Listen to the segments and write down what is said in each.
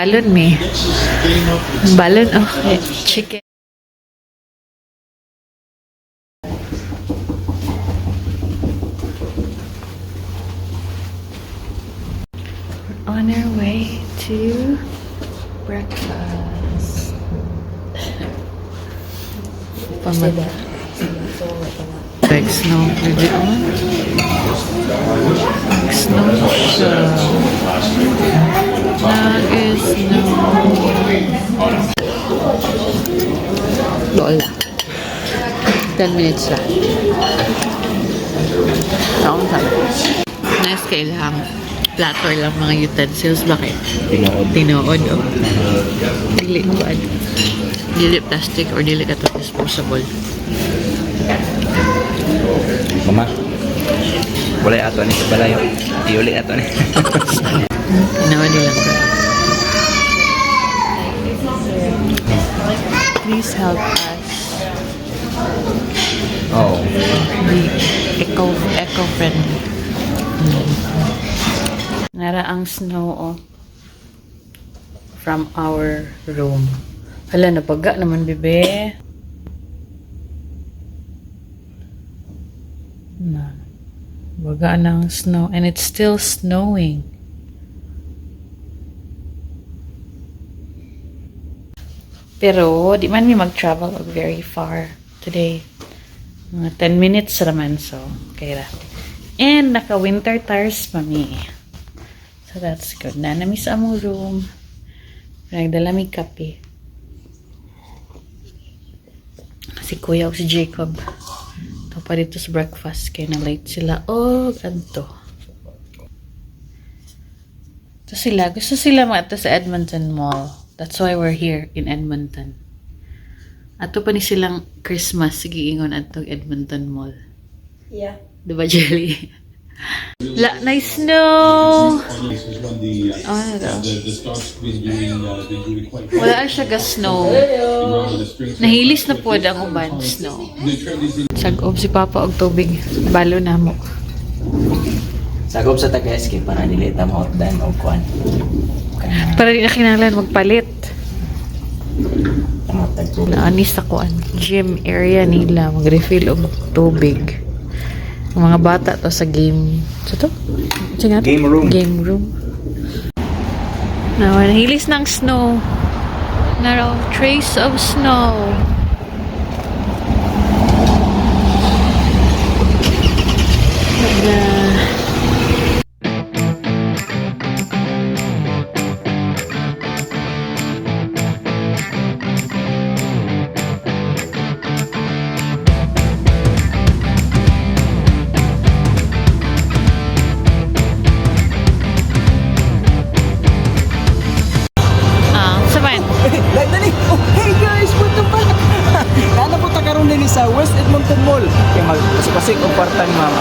balon me. Balon, okay. Chicken. On our way to breakfast. Pamada. Like snow really on. Like snow siya. Nag-snow. Lola. 10 minutes lang. Ako sabi. Nice kailang. Platter lang mga utensils. Bakit? Tinood. Tinood, oh. Dili ko ano. Dili plastic or dili ka to disposable. Mama, wala ato ni sa balayo. Iuli ato ni. Tinood lang ko. Please help us. Oh. Be eco-friendly. Nara ang snow, oh. From our room. Hala, nabaga naman, bebe. Baga na ang snow. And it's still snowing. Pero, di man mi mag-travel very far today. Mga 10 minutes naman, so, kaya. And, naka-winter tires pa mi. So, that's good. Nanami sa among room. Nagdala mi kape. Si Kuya o si Jacob. Ito pa dito sa breakfast. Kaya na late sila. Oh, ganito. Ito sila. Gusto sila mga sa Edmonton Mall. That's why we're here in Edmonton. Ato pa ni silang Christmas. Sige, ingon ato Edmonton Mall. Yeah. Diba, Jelly? La, nice snow! Oh, ano daw? Wala siya ga-snow. Nahilis na po ang uban, snow. Sagob si Papa og tubig. Balo na mo. Sagob sa taga-escape para nilita mo outdan o kuan. Para di na kinahanglan magpalit. Tamatag tubig. Naanis ako ang gym area nila. Mag-refill og tubig. Ang mga bata to sa game. So to? Game room. Game room. Nahilis ng snow. Naraw, trace of snow. Dali! Oh, hey guys! Welcome back! Nanapunta ka rin din sa West Edmonton Mall. Kaya mag-pasik-pasik o part-time, mama.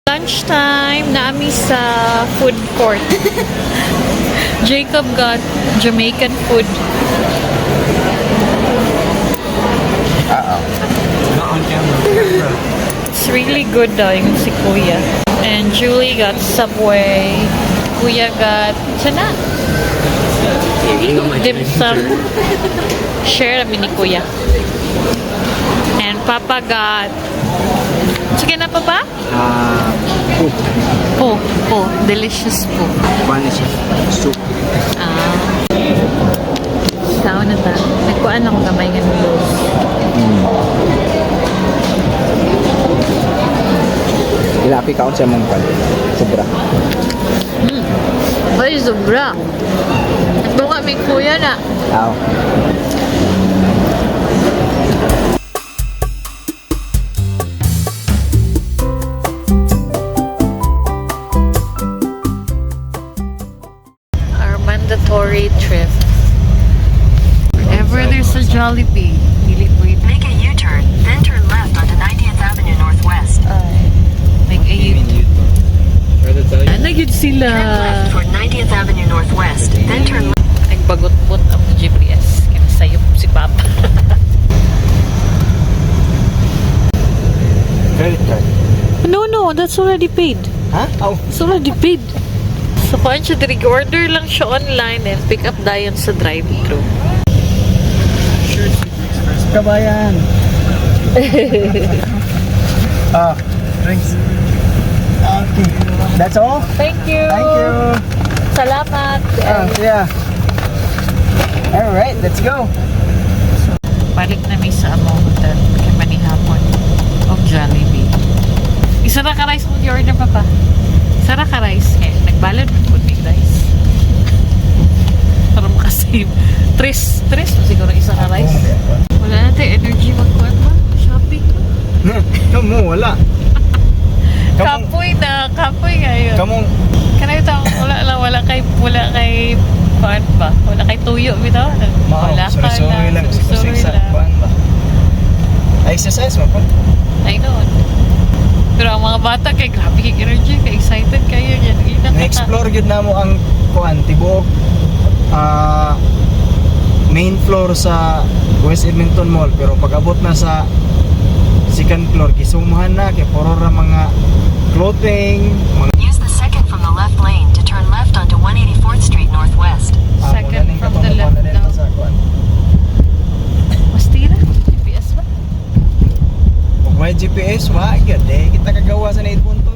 Lunchtime, naami sa food court. Jacob got Jamaican food. It's really good daw yung si Kuya. And Julie got Subway. Kuya got, sana? Dim sum. Share namin ni Kuya. And Papa got, sige na pa ba? Po. Delicious po. Paano siya? Soup. Ikaw na ta. Nagkuan ako kamay nga noodles. Ilapi kaon siya mong pala. Sobra. Ay, sobra. Ito kami Kuya na. Aw. Our mandatory trip. Wherever there's a Jollibee, dili pwede. Make a U-turn, then turn left onto 90th Avenue Northwest. Like a Ano yun sila? Turn left toward 90th Avenue Northwest, then turn left. Nagbagot-bot ang GPS. Kinasayop si Papa. Credit card. No, that's already paid. Ha? Aw. It's already paid. So, kung siya diri, order lang siya online and pick up dayon sa drive-thru. Kabayan. Drinks. Okay. That's all? Thank you! Thank you. Salamat! Yeah. Alright, let's go. Balik na may sa among hotel. Kaya manihapon. O Jollibee. Isara ka rice mo order pa pa. Isara ka rice. Eh, nagbalad mo po rice. Para makasave. Tres mo siguro isa ka rice. Wala natin energy magkuhan pa. Shopping pa. Kamu, wala. Kapoy ngayon. Kamu, Kanay tao, wala kay paan ba? Wala kay tuyo bitaw. Wala ka sorry lang. Sorry lang. Kuan ba? Exercise mo po. I know. Pero ang mga bata kay grabe kay energy, kay excited kayo yan. Na-explore yun na mo ang kuan, tibuok main floor sa West Edmonton Mall. Pero pag-abot na sa second floor, kisumuhan na kay puro ra mga clothing, mga Use the second from the left lane to turn left onto 184th Street Northwest. Second from the left daw. Mas tira? GPS ba? Kung may GPS, wag yun. Kita kagawa sa 8 punto.